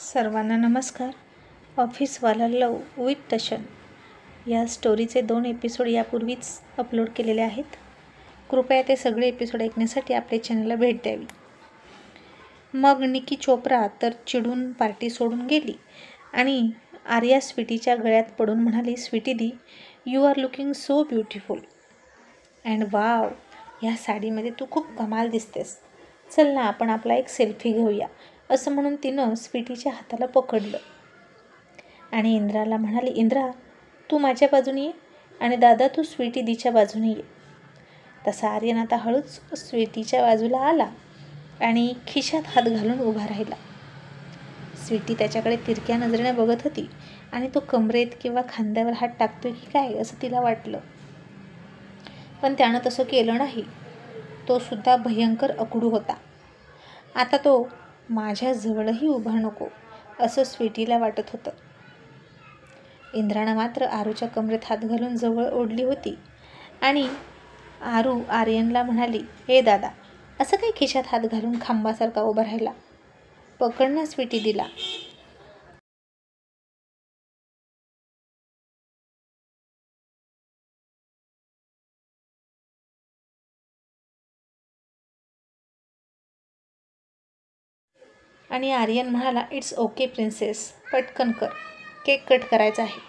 सर्वांना नमस्कार. ऑफिसवाला लव विथ टशन या स्टोरीचे 2 एपिसोड यापूर्वीच अपलोड केलेले आहेत. कृपया ते सगळे एपिसोड ऐकण्यासाठी आपल्या चॅनलला भेट द्यावी. मग निकी चोप्रा तर चिडून पार्टी सोडून गेली आणि आर्या स्वीटीच्या गळ्यात पडून म्हणाली, Sweety di, you are looking so beautiful and wow, ह्या साडीमध्ये तू खूप कमाल दिसतेस. चल ना, आपण आपला एक सेल्फी घेऊया. असं म्हणून तिनं स्वीटीच्या हाताला पकडलं आणि इंद्राला म्हणाली, इंद्रा तू माझ्या बाजूने ये आणि दादा तू स्वीटी दीच्या बाजूने ये. तसा आर्यन आता हळूच स्वीटीच्या बाजूला आला आणि खिशात हात घालून उभा राहिला. स्वीटी त्याच्याकडे तिरक्या नजरेने बघत होती आणि तो कमरेत किंवा खांद्यावर हात टाकतोय की काय असं तिला वाटलं, पण त्यानं तसं केलं नाही. तो सुद्धा भयंकर अकडू होता. आता तो माझ्या जवळही उभा नको असं स्वीटीला वाटत होतं. इंद्रानं मात्र आरूच्या कमरेत हात घालून जवळ ओढली होती आणि आरू आर्यनला म्हणाली, हे दादा, असं काही खिशात हात घालून खांबासारखा उभा राहिला, पकड ना स्वीटी दिला. आणि आर्यन म्हणाला, इट्स ओके प्रिन्सेस, पटकन कर, केक कट करायचा आहे.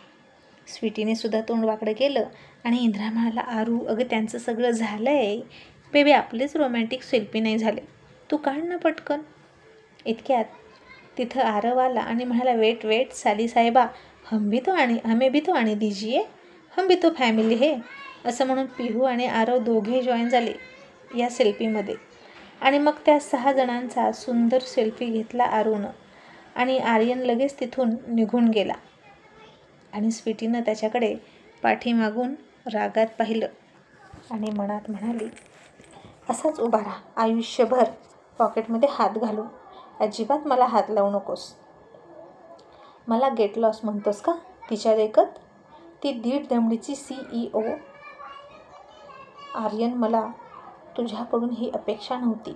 स्वीटीने सुद्धा तोंड वाकडं केलं आणि इंद्रा म्हणाला, आरू अगं त्यांचं सगळं झालं आहे बेबी, आपलेच रोमॅन्टिक सेल्फी नाही झाले, तू काढ ना पटकन. इतक्यात तिथं आरव आला आणि म्हणाला, वेट वेट साली साहेबा, हमें भी तो आने दीजिए, हम भी तो फॅमिली है. असं म्हणून पिहू आणि आरव दोघे जॉईन झाले या सेल्फीमध्ये आणि मग त्या 6 जणांचा सुंदर सेल्फी घेतला आरूनं आणि आर्यन लगेच तिथून निघून गेला आणि स्वीटीनं त्याच्याकडे पाठीमागून रागात पाहिलं आणि मनात म्हणाली, असाच उभा राहा आयुष्यभर पॉकेटमध्ये हात घालून, अजिबात मला हात लावू नकोस. मला गेट लॉस म्हणतोस का तिच्या देखत, ती 1.5 दमडीची CEO. आर्यन, मला तुझ्याकडून ही अपेक्षा नव्हती.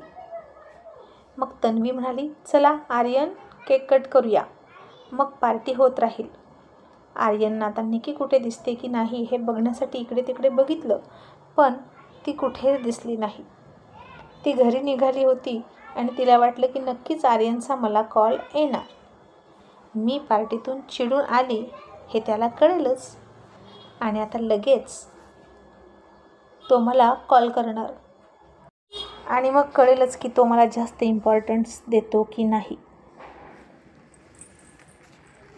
मग तन्वी म्हणाली, चला आर्यन, केक कट करूया, मग पार्टी होत राहील. आर्यननं आता निकी कुठे दिसते की नाही हे बघण्यासाठी इकडे तिकडे बघितलं, पण ती कुठेच दिसली नाही. ती घरी निघाली होती आणि तिला वाटलं की नक्कीच आर्यनचा मला कॉल येणार. मी पार्टीतून चिडून आली हे त्याला कळेलच आणि आता लगेच तो मला कॉल करणार आणि मग कळेलच की तो मला जास्त इम्पॉर्टन्स देतो की नाही.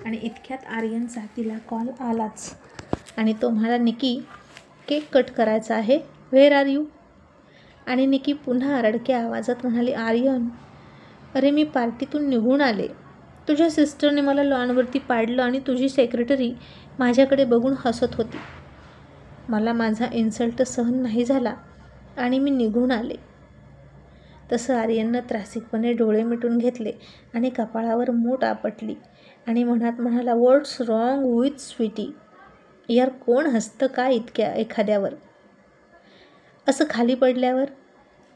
आणि इतक्यात आर्यनचा तिला कॉल आलाच आणि तो म्हणाला, निकी केक कट करायचा आहे, व्हेअर आर यू. आणि निकी पुन्हा रडक्या आवाजात म्हणाली, आर्यन अरे मी पार्टीतून निघून आले, तुझ्या सिस्टरने मला लॉनवरती पाडलं आणि तुझी सेक्रेटरी माझ्याकडे बघून हसत होती. मला माझा इन्सल्ट सहन नाही झाला आणि मी निघून आले. तसं आर्यननं त्रासिकपणे डोळे मिटून घेतले आणि कपाळावर मूठ आपटली आणि मनात म्हणाला, व्हॉट्स रॉंग विथ स्वीटी, यार कोण हसतं का इतक्या एखाद्यावर. असं खाली पडल्यावर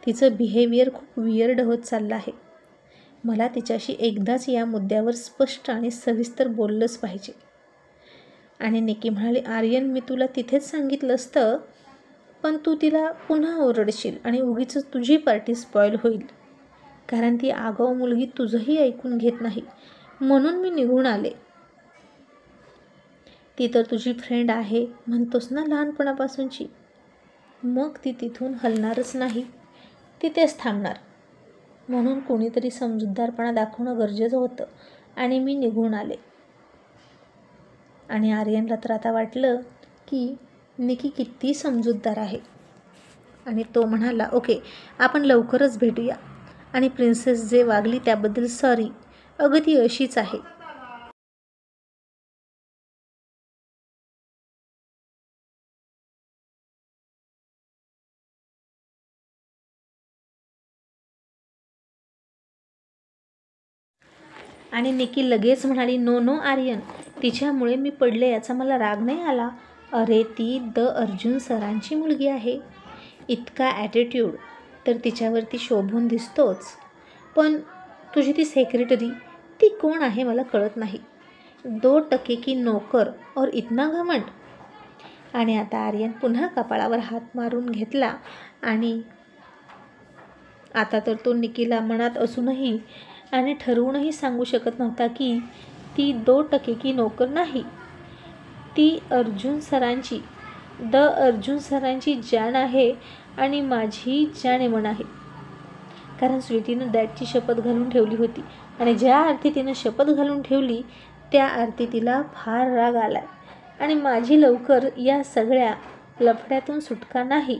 तिचं बिहेवियर खूप वियर्ड होत चाललं आहे. मला तिच्याशी एकदाच या मुद्द्यावर स्पष्ट आणि सविस्तर बोललंच पाहिजे. आणि निकी म्हणाली, आर्यन मी तुला तिथेच सांगितलं असतं, पण तू तिला पुन्हा ओरडशील आणि उगीच तुझी पार्टी स्पॉईल होईल, कारण ती आगाऊ मुलगी तुझंही ऐकून घेत नाही, म्हणून मी निघून आले. ती तर तुझी फ्रेंड आहे म्हणतोस ना लहानपणापासूनची, मग ती तिथून हलणारच नाही, तिथेच थांबणार. म्हणून कोणीतरी समजूतदारपणा दाखवणं गरजेचं होतं आणि मी निघून आले. आणि आर्यनला तर आता वाटलं की निकी किती समजूतदार आहे आणि तो म्हणाला, ओके आपण लवकरच भेटूया आणि प्रिन्सेस जे वागली त्याबद्दल सॉरी, अगं ती अशीच आहे. आणि निकी लगेच म्हणाली, नो नो आर्यन, तिच्यामुळे मी पडले याचा मला राग नाही आला. अरे ती अर्जुन सरांची मुलगी आहे, इतका ॲटिट्यूड तर तिच्यावरती शोभून दिसतोच, पण तुझी ती सेक्रेटरी ती कोण आहे मला कळत नाही. 2 टके की नोकर और इतना घमंड. आणि आता आर्यन पुन्हा कपाळावर हात मारून घेतला आणि आता तर तो निकीला मनात असूनही आणि ठरवूनही सांगू शकत नव्हता की ती 2 टके की नोकर नाही. ती अर्जुन सरांची अर्जुन सरांची जान आहे आणि माझी जानेमन आहे. कारण स्वीटीनं डॅडची शपथ घालून ठेवली होती आणि ज्या अर्थी तिनं शपथ घालून ठेवली त्या अर्थी तिला फार राग आलाय आणि माझी लवकर या सगळ्या लफड्यातून सुटका नाही.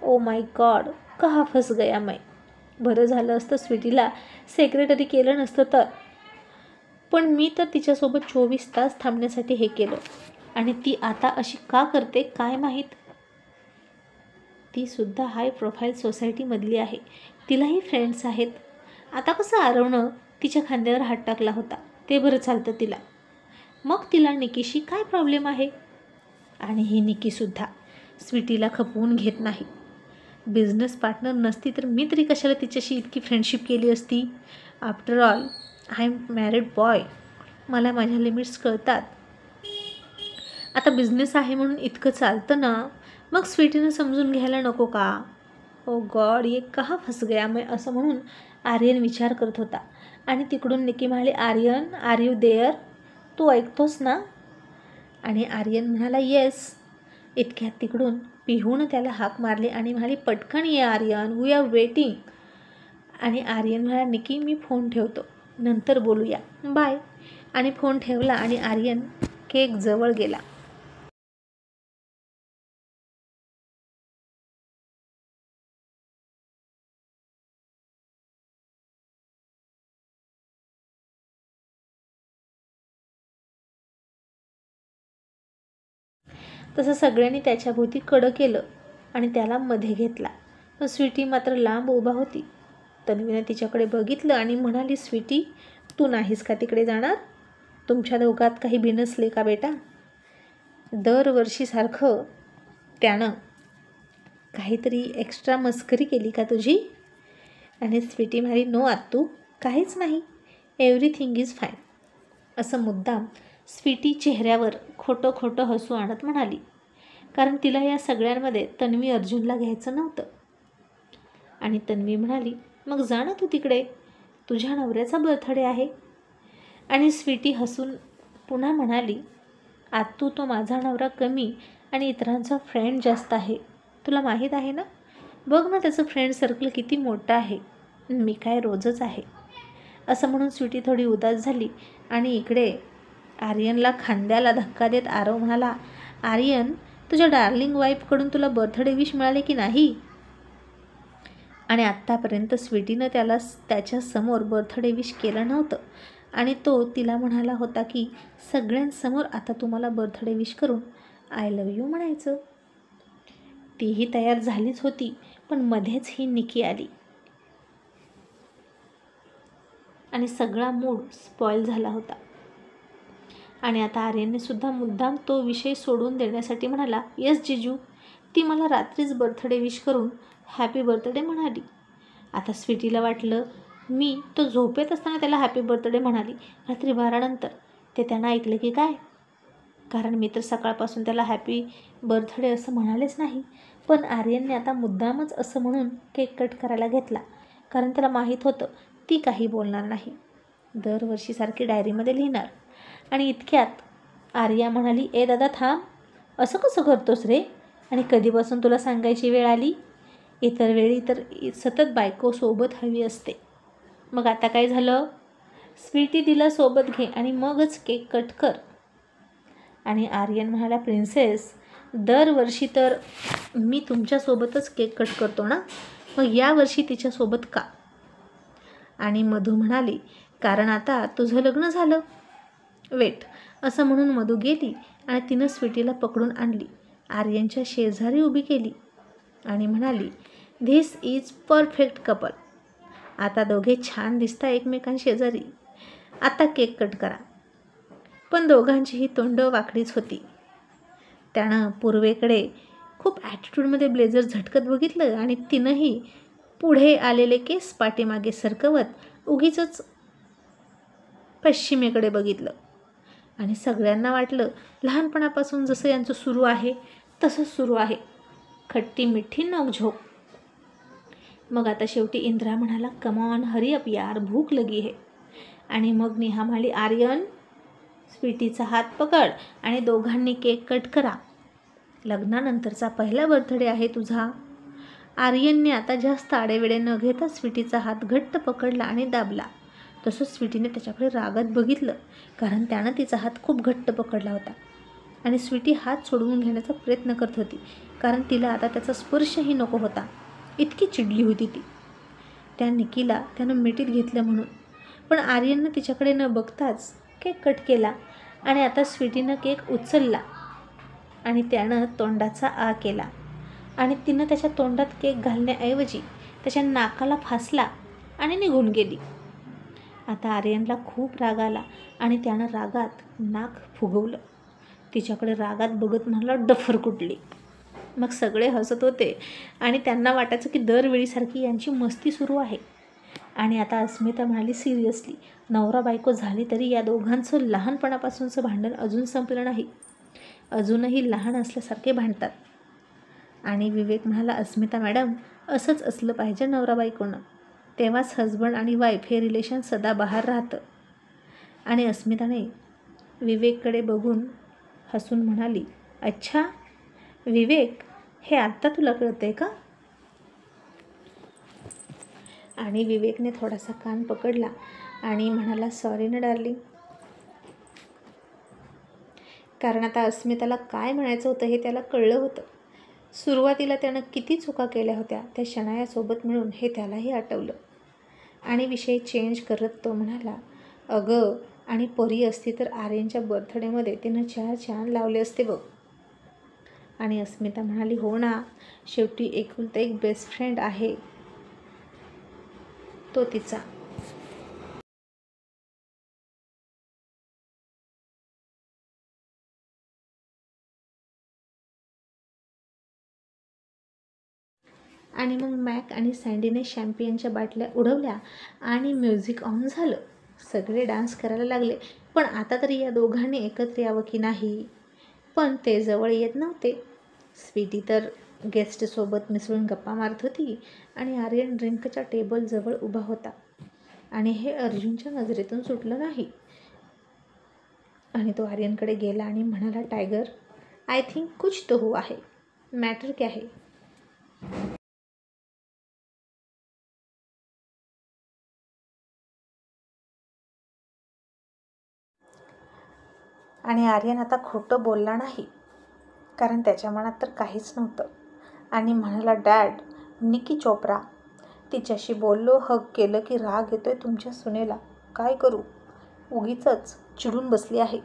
ओ माय गॉड, कहा फस गया मैं. बरं झालं असतं स्वीटीला सेक्रेटरी केलं नसतं तर. पण मी तर तिच्यासोबत 24 तास थांबण्यासाठी हे केलं आणि ती आता अशी का करते काय माहीत. ती सुद्धा हाय प्रोफाईल सोसायटीमधली आहे, तिलाही फ्रेंड्स आहेत. आता कसं आरवणं तिच्या खांद्यावर हात टाकला होता ते बरं चालतं तिला. मग तिला निकीशी काय प्रॉब्लेम आहे. आणि ही निकीसुद्धा स्वीटीला खपवून घेत नाही. बिझनेस पार्टनर नसती तर मी तरी कशाला तिच्याशी इतकी फ्रेंडशिप केली असती. After all I am married boy, मला माझ्या लिमिट्स कळतात. आता बिझनेस आहे म्हणून इतकं चालतं ना, मग स्वीटीनं समजून घ्यायला नको का. ओ गॉड, ये कहा फस गया मैं, असं म्हणून आर्यन विचार करत होता. आणि तिकडून निकी म्हणाली, आर्यन आर यू देअर, तू ऐकतोस ना. आणि आर्यन म्हणाला येस. इतक्यात तिकडून पिहूनं त्याला हाक मारली आणि म्हणाली, पटकन ये आर्यन, वी आर वेटिंग. आणि आर्यन म्हणाला, निकी मी फोन ठेवतो, नंतर बोलूया, बाय. आणि फोन ठेवला आणि आर्यन केक जवळ गेला. तसं सगळ्यांनी त्याच्याभोवती कडं केलं आणि त्याला मध्ये घेतला. पण स्वीटी मात्र लांब उभा होती. तन्वीने तिच्याकडे बघितलं आणि म्हणाली, स्वीटी तू नाहीस का तिकडे जाणार. तुमच्या दोघात काही बिनसले का बेटा. दरवर्षीसारखं त्यानं काहीतरी एक्स्ट्रा मस्करी केली का तुझी. आणि स्वीटी म्हणाली, नो आत्तू, काहीच नाही, एव्हरीथिंग इज फाईन. असं मुद्दाम स्वीटी चेहऱ्यावर खोटं खोटं हसू आणत म्हणाली. कारण तिला या सगळ्यांमध्ये तन्वी अर्जुनला घ्यायचं नव्हतं. आणि तन्वी म्हणाली, मग जा ना तू तिकडे, तुझ्या नवऱ्याचा बर्थडे आहे. आणि स्वीटी हसून पुन्हा म्हणाली, आत्तू तो माझा नवरा कमी आणि इतरांचा फ्रेंड जास्त आहे, तुला माहीत आहे ना. बघ ना त्याचं फ्रेंड सर्कल किती मोठं आहे, मी काय रोजच आहे. असं म्हणून स्वीटी थोडी उदास झाली. आणि इकडे आर्यनला खांद्याला धक्का देत आरव म्हणाला, आर्यन तुझ्या डार्लिंग वाईफकडून तुला बर्थडे विश मिळाले की नाही. आणि आत्तापर्यंत स्वीटीनं त्याला त्याच्यासमोर बर्थडे विश केलं नव्हतं आणि तो तिला म्हणाला होता की सगळ्यांसमोर आता तुम्हाला बर्थडे विश करून आय लव्ह यू म्हणायचं. तीही तयार झालीच होती, पण मध्येच ही निकी आली आणि सगळा मूड स्पॉईल झाला होता. आणि आता आर्यनने सुद्धा मुद्दाम तो विषय सोडून देण्यासाठी म्हणाला, येस जिजू, ती मला रात्रीच बर्थडे विश करून हॅपी बर्थडे म्हणाली. आता स्वीटीला वाटलं मी तो झोपेत असताना त्याला हॅपी बर्थडे म्हणाली, रात्री 12 नंतर ते त्यानं ऐकलं की काय. कारण मी तर सकाळपासून त्याला हॅपी बर्थडे असं म्हणालेच नाही. पण आर्यनने आता मुद्दामच असं म्हणून केक कट करायला घेतला. कारण त्याला माहीत होतं ती काही बोलणार नाही, दरवर्षीसारखी डायरीमध्ये लिहिणार. आणि इतक्यात आर्या म्हणाली, ए दादा थांब, असं कसं करतोस रे. आणि कधीपासून तुला सांगायची वेळ आली. इतर वेळी तर सतत बायको सोबत हवी असते. मग आता काय झालं. स्वीटी तिला सोबत घे आणि मगच केक कट कर. आणि आर्यन म्हणाला, प्रिन्सेस दरवर्षी तर मी तुमच्यासोबतच केक कट करतो ना, मग यावर्षी तिच्यासोबत का. आणि मधू म्हणाली, कारण आता तुझं लग्न झालं. वेट. असं म्हणून मधू गेली आणि तिनं स्वीटीला पकडून आणली, आर्यनच्या शेजारी उभी केली आणि म्हणाली, धिस इज परफेक्ट कपल. आता दोघे छान दिसता एकमेकांशेजारी. आता केक कट करा. पण दोघांचीही तोंडं वाकडीच होती. त्यानं पूर्वेकडे खूप ॲटिट्यूडमध्ये ब्लेझर झटकत बघितलं आणि तिनंही पुढे आलेले केस पाठीमागे सरकवत उगीचच पश्चिमेकडे बघितलं आणि सगळ्यांना वाटलं लहानपणापासून जसं यांचं सुरू आहे तसंच सुरू आहे, खट्टी मिठी नोकझोक. मग आता शेवटी इंद्रा म्हणाला, कमॉन हरी अप यार, भूक लगी है. आणि मग नेहा म्हणाली, आर्यन स्वीटीचा हात पकड आणि दोघांनी केक कट करा. लग्नानंतरचा पहिला बर्थडे आहे तुझा. आर्यनने आता जास्त आडेवेडे न घेता स्वीटीचा हात घट्ट पकडला आणि दाबला. तसंच स्वीटीने त्याच्याकडे रागात बघितलं, कारण त्यानं तिचा हात खूप घट्ट पकडला होता आणि स्वीटी हात सोडवून घेण्याचा प्रयत्न करत होती, कारण तिला आता त्याचा स्पर्शही नको होता. इतकी चिडली होती ती त्या निकीला त्यानं मिठीत घेतलं म्हणून. पण आर्यननं तिच्याकडे न बघताच केक कट केला आणि आता स्वीटीनं केक उचलला आणि त्यानं तोंडाचा आ केला आणि तिनं त्याच्या तोंडात केक घालण्याऐवजी त्याच्या नाकाला फासला आणि निघून गेली. आता आर्यनला खूप राग आला आणि त्यानं रागात नाक फुगवलं. तिच्याकडे रागात बघत म्हणाला, डफर कुठली. मग सगळे हसत होते आणि त्यांना वाटायचं की दरवेळीसारखी यांची मस्ती सुरू आहे. आणि आता अस्मिता म्हणाली, सिरियसली नवरा बायको झाली तरी या दोघांचं लहानपणापासूनचं भांडण अजून संपलं नाही, अजूनही लहान असल्यासारखे भांडतात. आणि विवेक म्हणाला, अस्मिता मॅडम असंच असलं पाहिजे नवरा बायकोनं, तेव्हाच हजबंड आणि वाईफ हे रिलेशन सदाबहार राहतं. आणि अस्मिताने विवेककडे बघून हसून म्हणाली, अच्छा विवेक, हे आत्ता तुला कळतंय का. आणि विवेकने थोडासा कान पकडला आणि म्हणाला, सॉरी ना डार्लिंग. कारण आता अस्मिताला काय म्हणायचं होतं हे त्याला कळलं होतं. सुरुवातीला त्यानं किती चुका केल्या होत्या त्या शनायासोबत मिळून हे त्यालाही आठवलं. आणि विषय चेंज करत तो म्हणाला, अगं आणि परी असती तर आर्यनच्या बर्थडेमध्ये तिनं 4 चांद लावले असते बघ. आणि अस्मिता म्हणाली, हो ना, शेवटी एकुलता एक बेस्ट फ्रेंड आहे तो तिचा. आणि मग मॅक आणि सँडीने शॅम्पियनच्या बाटल्या उडवल्या आणि म्युझिक ऑन झालं. सगळे डान्स करायला लागले. पण आता तरी या दोघांनी एकत्र यावं की नाही, पण ते जवळ येत नव्हते. स्वीटी तर गेस्टसोबत मिसळून गप्पा मारत होती आणि आर्यन ड्रिंकच्या टेबलजवळ उभा होता आणि हे अर्जुनच्या नजरेतून सुटलं नाही. आणि तो आर्यनकडे गेला आणि म्हणाला, टायगर आय थिंक कुछ तो हुआ है, मॅटर क्या है. आणि आर्यन आता खोटं बोलला नाही, कारण त्याच्या मनात तर काहीच नव्हतं. आणि म्हणाला, डॅड निकी चोप्रा, तिच्याशी बोललो, हग केलं की राग येतोय तुमच्या सुनेला, काय करू, उगीचच चिडून बसली आहे.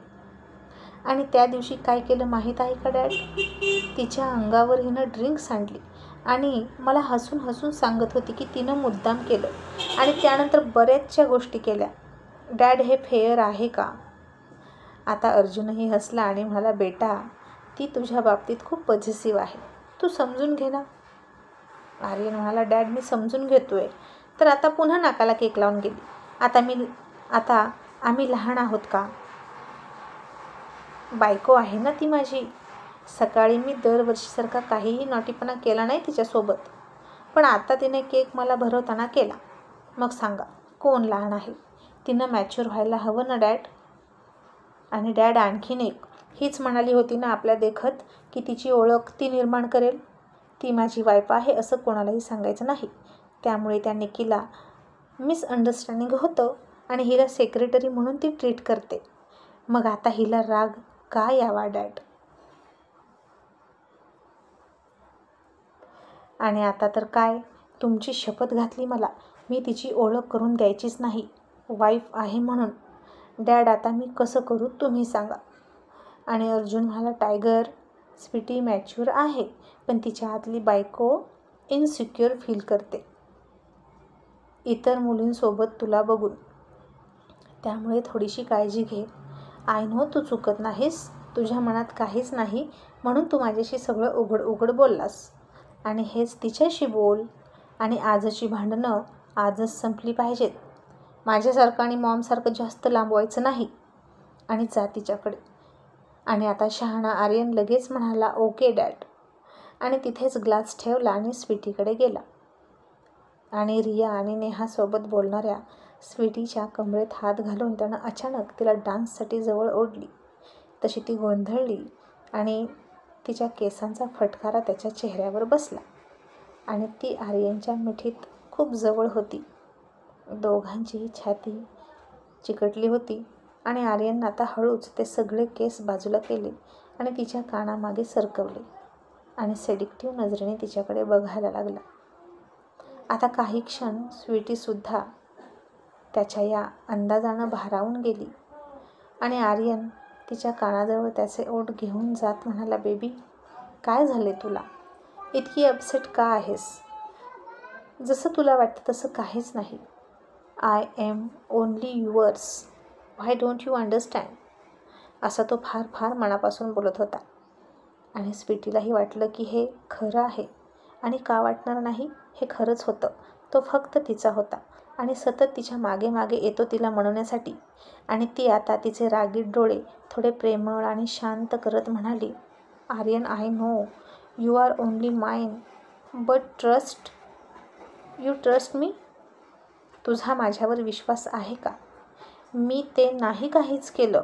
आणि त्या दिवशी काय केलं माहीत आहे का डॅड, तिच्या अंगावर हिनं ड्रिंक सांडली आणि मला हसून हसून सांगत होती की तिनं मुद्दाम केलं आणि त्यानंतर बऱ्याचशा गोष्टी केल्या. डॅड हे फेअर आहे का. आता अर्जुनही हसला आणि म्हणाला, बेटा ती तुझ्या बाबतीत खूप पॉझिटिव्ह आहे, तू समजून घे ना. आर्यन म्हणाला, डॅड मी समजून घेतोय, तर आता पुन्हा नाकाला केक लावून गेली. आता आम्ही लहान आहोत का. बायको आहे ना ती माझी. सकाळी मी दरवर्षीसारखा काहीही नॉटीपणा केला नाही तिच्यासोबत, पण आता तिने केक मला भरवताना केला. मग सांगा कोण लहान आहे. तिनं मॅच्युअर व्हायला हवं ना डॅड. आणि डॅड आणखीन एक, हीच म्हणाली होती ना आपल्या देखत की तिची ओळख ती निर्माण करेल. ती माझी वाईफ आहे असं कोणालाही सांगायचं नाही. त्यामुळे त्या निकीला मिसअंडरस्टँडिंग होतं आणि हिला सेक्रेटरी म्हणून ती ट्रीट करते. मग आता हिला राग का यावा डॅड. आणि आता तर काय, तुमची शपथ घातली मला, मी तिची ओळख करून द्यायचीच नाही, वाईफ आहे म्हणून. डॅड आता मी कसं करू तुम्ही सांगा. आणि अर्जुन म्हणाला, टायगर स्वीटी मॅच्युअर आहे, पण तिच्या आतली बायको इनसिक्युअर फील करते इतर मुलींसोबत तुला बघून, त्यामुळे थोडीशी काळजी घे. आय नो तू चुकत नाहीस, तुझ्या मनात काहीच नाही म्हणून तू माझ्याशी सगळं उघड उघड बोललास. आणि हेच तिच्याशी बोल. आणि आजची भांडणं आजच संपली पाहिजेत. माझ्यासारखं आणि मॉमसारखं जास्त लांब व्हायचं नाही आणि जा तिच्याकडे. आणि आता शहाणा आर्यन लगेच म्हणाला ओके डॅड, आणि तिथेच ग्लास ठेवला आणि स्वीटीकडे गेला. आणि रिया आणि नेहासोबत बोलणाऱ्या स्वीटीच्या कमरेत हात घालून त्यानं अचानक तिला डान्ससाठी जवळ ओढली. तशी ती गोंधळली आणि तिच्या केसांचा फटकारा त्याच्या चेहऱ्यावर बसला आणि ती आर्यनच्या मिठीत खूप जवळ होती. दोघांची छाती चिकटली होती आणि आर्यननं आता हळूच ते सगळे केस बाजूला केले आणि तिच्या कानामागे सरकवले आणि सेडिक्टिव्ह नजरेने तिच्याकडे बघायला लागला. आता काही क्षण स्वीटीसुद्धा त्याच्या या अंदाजानं भारावून गेली आणि आर्यन तिच्या कानाजवळ त्याचे ओठ घेऊन जात म्हणाला, बेबी, काय झाले तुला? इतकी अपसेट का आहेस? जसं तुला वाटतं तसं काहीच नाही. I am only yours. Why don't you understand? असा तो फार फार मनापासून बोलत होता. आणि स्वीटीलाही वाटलं की हे खरं आहे. आणि का वाटणार नाही? हे खरंच होतं. तो फक्त तिचा होता आणि सतत तिच्या मागे मागे येतो तिला म्हणण्यासाठी. आणि ती आता तिचे रागीट डोळे थोडे प्रेमळ आणि शांत करत म्हणाली, Aryan, I know you are only mine, but you trust me? तुझा माझ्यावर विश्वास आहे का? मी ते नाही काहीच केलं.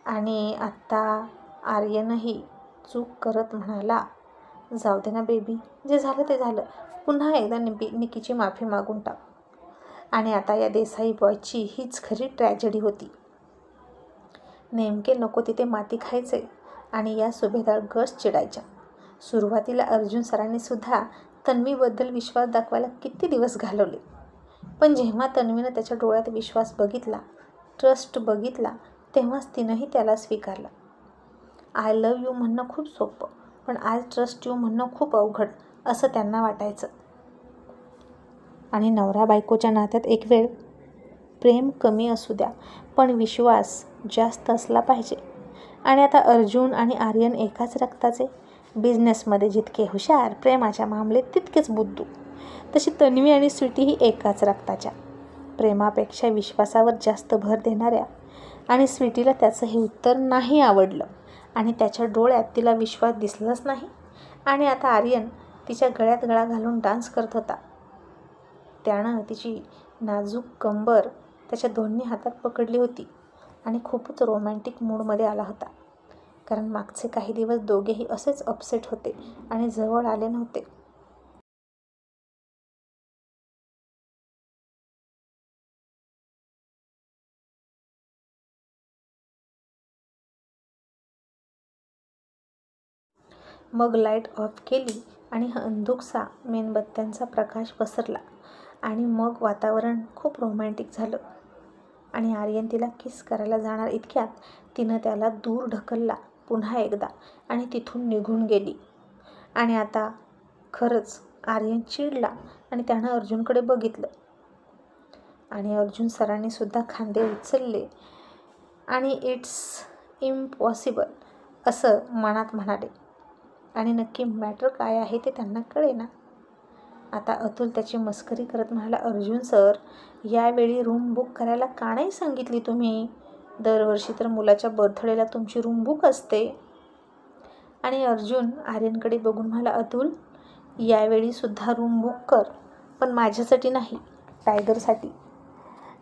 आणि आत्ता आर्यनही चूक करत म्हणाला, जाऊ दे ना बेबी, जे झालं ते झालं. पुन्हा एकदा निकीची माफी मागून टाक. आणि आता या देसाई बॉयची हीच खरी ट्रॅजेडी होती. नेमके नको तिथे माती खायचे आणि या सुभेदार गर्ल्स चिडायच्या. सुरुवातीला अर्जुन सरांनी सुद्धा तन्वीबद्दल विश्वास दाखवायला किती दिवस घालवले. पण जेव्हा तन्वीनं त्याच्या डोळ्यात विश्वास बघितला, ट्रस्ट बघितला, तेव्हाच तिनंही त्याला स्वीकारला. आय लव्ह यू म्हणणं खूप सोपं, पण आय ट्रस्ट यू म्हणणं खूप अवघड असं त्यांना वाटायचं. आणि नवरा बायकोच्या नात्यात एक वेळ प्रेम कमी असू द्या, पण विश्वास जास्त असला पाहिजे. आणि आता अर्जुन आणि आर्यन एकाच रक्ताचे, बिझनेसमध्ये जितके हुशार, प्रेमाच्या मामलेत तितकेच बुद्धू. तशी तन्वी आणि स्वीटीही एकाच रक्ताच्या, प्रेमापेक्षा विश्वासावर जास्त भर देणाऱ्या. आणि स्वीटीला त्याचं हे उत्तर नाही आवडलं आणि त्याच्या डोळ्यात तिला विश्वास दिसलाच नाही. आणि आता आर्यन तिच्या गळ्यात गळा घालून डान्स करत होता. त्यानं तिची नाजूक कंबर त्याच्या दोन्ही हातात पकडली होती आणि खूपच रोमॅन्टिक मूडमध्ये आला होता. कारण मागचे काही दिवस दोघेही असेच अपसेट होते आणि जवळ आले नव्हते. मग लाईट ऑफ केली आणि अंधुकसा मेणबत्त्यांचा प्रकाश पसरला आणि मग वातावरण खूप रोमॅन्टिक झालं. आणि आर्यन तिला किस करायला जाणार इतक्यात तिनं त्याला दूर ढकलला पुन्हा एकदा आणि तिथून निघून गेली. आणि आता खरंच आर्यन चिडला आणि त्यानं अर्जुनकडे बघितलं. आणि अर्जुन सरांनी सुद्धा खांदे उचलले आणि इट्स इम्पॉसिबल असं मनात म्हणाले. आणि नक्की मॅटर काय आहे ते त्यांना कळेना. आता अतुल त्याची मस्करी करत म्हणाला, अर्जुन सर, यावेळी रूम बुक करायला का नाही सांगितली तुम्ही? दरवर्षी तर मुलाच्या बर्थडेला तुमची रूम बुक असते. आणि अर्जुन आर्यनकडे बघून म्हणाला, अतुल, यावेळीसुद्धा रूम बुक कर, पण माझ्यासाठी नाही, टायगरसाठी.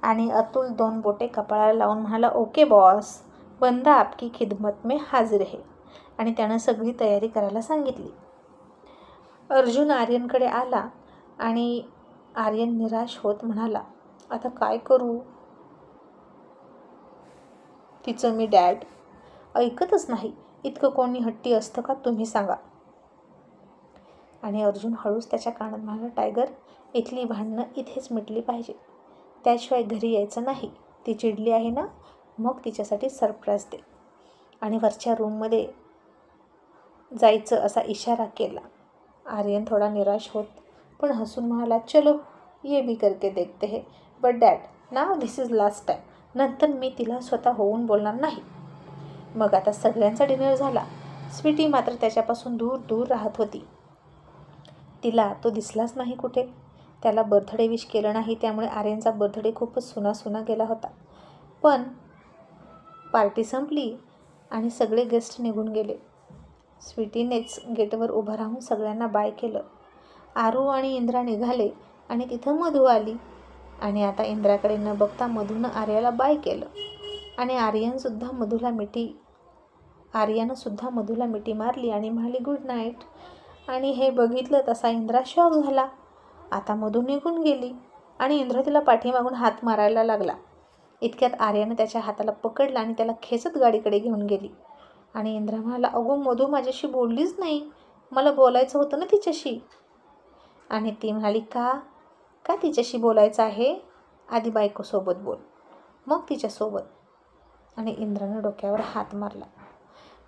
आणि अतुल 2 बोटे कपाळाला लावून म्हणाला, ओके बॉस, बंदा आपकी खिदमत में हाजिर है. आणि त्यानं सगळी तयारी करायला सांगितली. अर्जुन आर्यनकडे आला आणि आर्यन निराश होत म्हणाला, आता काय करू? तिचं मी डॅड ऐकतच नाही. इतकं कोणी हट्टी असतं का, तुम्ही सांगा. आणि अर्जुन हळूच त्याच्या कानात म्हणाला, टायगर, इथली भांडणं इथेच मिटली पाहिजे. त्याशिवाय घरी यायचं नाही. ती चिडली आहे ना, मग तिच्यासाठी सरप्राईज दे. आणि वरच्या रूममध्ये जायचं असा इशारा केला. आर्यन थोडा निराश होत पण हसून म्हणाला, चलो ये भी करके देखते है, but dad now this is last time. नंतर मी तिला स्वतः होऊन बोलणार नाही. मग आता सगळ्यांचा डिनर झाला. स्वीटी मात्र त्याच्यापासून दूर दूर राहत होती. तिला तो दिसलाच नाही कुठे. त्याला बर्थडे विश केलं नाही, त्यामुळे आर्यनचा बर्थडे खूपच सुना गेला होता. पण पार्टी संपली आणि सगळे गेस्ट निघून गेले. स्वीटीनेच गेटवर उभं राहून सगळ्यांना बाय केलं. आरू आणि इंद्रा निघाले आणि तिथं मधू आली. आणि आता इंद्राकडे न बघता मधूनं आर्याला बाय केलं. आणि आर्यनसुद्धा मधूला मिठी मारली आणि म्हणाली गुड नाईट. आणि हे बघितलं तसा इंद्रा शॉक झाला. आता मधू निघून गेली आणि इंद्रा तिला पाठीमागून हात मारायला लागला. इतक्यात आर्यानं त्याच्या हाताला पकडलं आणि त्याला खेचत गाडीकडे घेऊन गेली. आणि इंद्रा म्हणाला अगो मधू माझ्याशी बोललीच नाही, मला बोलायचं होतं ना तिच्याशी. आणि ती म्हणाली का तिच्याशी बोलायचं आहे, आधी बायकोसोबत बोल मग तिच्यासोबत. आणि इंद्रानं डोक्यावर हात मारला.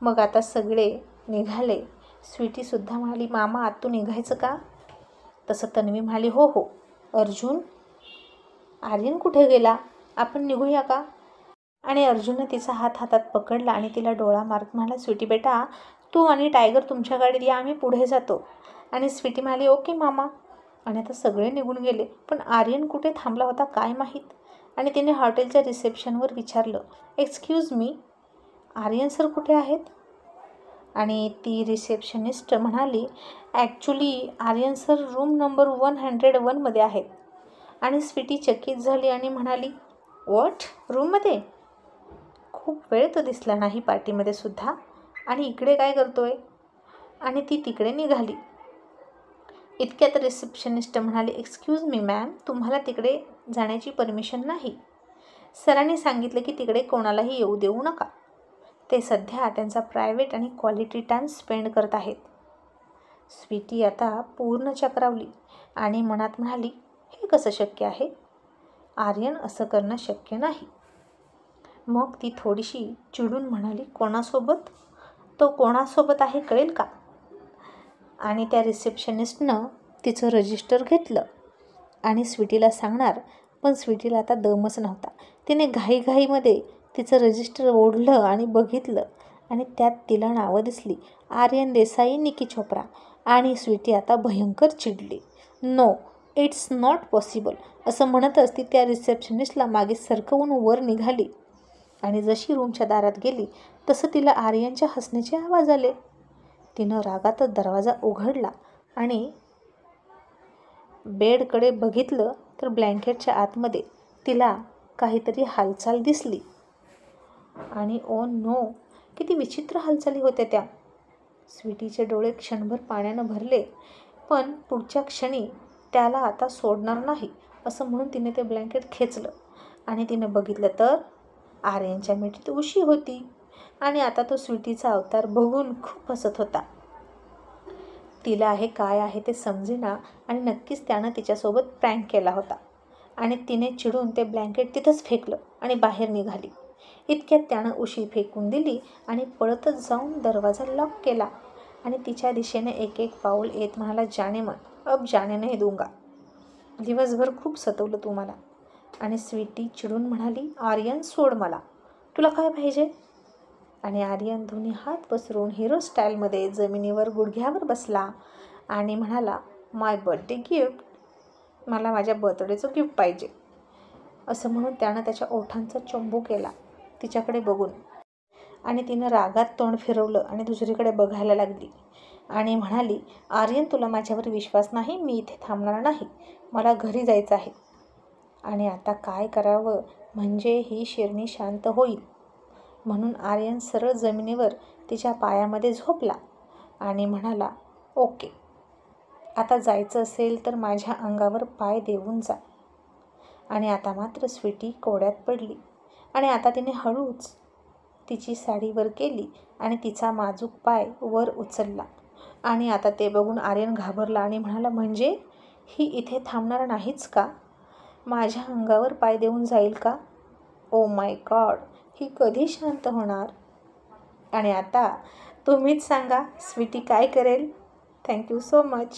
मग आता सगळे निघाले. स्वीटीसुद्धा म्हणाली मामा आत तू निघायचं का. तसं तन्वी म्हणाली हो. अर्जुन आर्यन कुठे गेला, आपण निघूया का. आणि अर्जुननं तिचा हात हातात पकडला आणि तिला डोळा मारत म्हणाला स्वीटी बेटा तू आणि टायगर तुमच्या गाडीत या, आम्ही पुढे जातो. आणि स्वीटी म्हणाली ओके मामा. आणि आता सगळे निघून गेले. पण आर्यन कुठे थांबला होता काय माहीत. आणि तिने हॉटेलच्या रिसेप्शनवर विचारलं एक्सक्यूज मी, आर्यन सर कुठे आहेत. आणि ती रिसेप्शनिस्ट म्हणाली actually Aryan sir room number 101 आहेत. आणि स्वीटी चकित झाली आणि म्हणाली व्हॉट, रूममध्ये. खूप वेळ तो दिसला नाही पार्टीमध्ये सुद्धा. आणि इकडे काय करतोय. आणि ती तिकडे निघाली. इतक्यात रिसेप्शनिस्ट म्हणाली एक्सक्यूज मी मॅम, तुम्हाला तिकडे जाण्याची परमिशन नाही. सरांनी सांगितलं की तिकडे कोणालाही येऊ देऊ नका. ते सध्या त्यांचा प्रायव्हेट आणि क्वालिटी टाईम स्पेंड करत आहेत. स्वीटी आता पूर्ण चक्रावली आणि मनात म्हणाली हे कसं शक्य आहे, आर्यन असं करणं शक्य नाही. मग ती थोडीशी चिडून म्हणाली कोणासोबत, तो कोणासोबत आहे कळेल का. आणि त्या रिसेप्शनिस्टनं तिचं रजिस्टर घेतलं आणि स्वीटीला सांगणार, पण स्वीटीला आता दमच नव्हता. तिने घाईघाईमध्ये तिचं रजिस्टर ओढलं आणि बघितलं आणि त्यात तिला नावं दिसली आर्यन देसाई, निकी चोप्रा. आणि स्वीटी आता भयंकर चिडली. नो इट्स नॉट पॉसिबल असं म्हणतच ती त्या रिसेप्शनिस्टला मागे सरकवून वर निघाली. आणि जशी रूमच्या दारात गेली तसं तिला आर्यनच्या हसण्याचे आवाज आले. तिनं रागातच दरवाजा उघडला आणि बेडकडे बघितलं तर ब्लँकेटच्या आतमध्ये तिला काहीतरी हालचाल दिसली. आणि ओ नो, किती विचित्र हालचाली होत्या त्या. स्वीटीचे डोळे क्षणभर पाण्यानं भरले, पण पुढच्या क्षणी त्याला आता सोडणार नाही असं म्हणून तिने ते ब्लँकेट खेचलं. आणि तिनं बघितलं तर आर्यनच्या मिठीत उशी होती. आणि आता तो स्वीटीचा अवतार बघून खूप हसत होता. तिला हे काय आहे ते समजेना आणि नक्कीच त्यानं तिच्यासोबत प्रँक केला होता. आणि तिने चिडून ते ब्लँकेट तिथंच फेकलं आणि बाहेर निघाली. इतक्यात त्यानं उशी फेकून दिली आणि पळतच जाऊन दरवाजा लॉक केला. आणि तिच्या दिशेने एक पाऊल येत म्हणाला जाने मन, अब जाने नहीं दूंगा. दिवसभर खूप सतवलं तू मला. आणि स्वीटी चिडून म्हणाली आर्यन सोड मला, तुला काय पाहिजे. आणि आर्यन दोन्ही हात पसरून हिरो स्टाईलमध्ये जमिनीवर गुडघ्यावर बसला आणि म्हणाला माय बर्थडे गिफ्ट, मला माझ्या बर्थडेचं गिफ्ट पाहिजे. असं म्हणून त्यानं त्याच्या ओठांचा चंबू केला तिच्याकडे बघून. आणि तिनं रागात तोंड फिरवलं आणि दुसरीकडे बघायला लागली आणि म्हणाली आर्यन तुला माझ्यावर विश्वास नाही, मी इथे थांबणार नाही, मला घरी जायचं आहे. आणि आता काय करावं म्हणजे ही शिरणी शांत होईल. म्हणून आर्यन सरळ जमिनीवर तिच्या पायामध्ये झोपला आणि म्हणाला ओके, आता जायचं असेल तर माझ्या अंगावर पाय देऊन जा. आणि आता मात्र स्वीटी कोड्यात पडली. आणि आता तिने हळूच तिची साडी वर केली आणि तिचा नाजूक पाय वर उचलला. आणि आता ते बघून आर्यन घाबरला आणि म्हणाला म्हणजे ही इथे थांबणार नाहीच का, माझ्या अंगावर पाय देऊन जाईल का. ओ माय गॉड, ही कधी शांत होणार. आणि आता तुम्हीच सांगा स्वीटी काय करेल. Thank you so much.